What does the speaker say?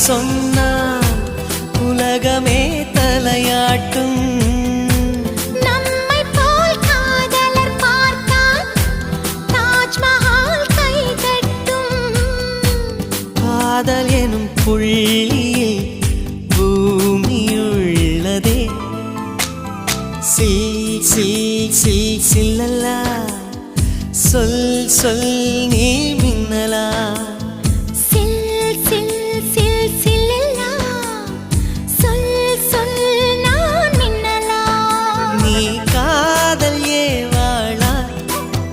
சொன்னால் உலகமே தலையாட்டும். நம்மை போல் காதலர் பார்த்தால் தாஜ்மஹால் கைதட்டும். காதல் எனும் புள்ளியில் பூமியுள்ளதே. சில்லல்லா சொல் சொல் நீ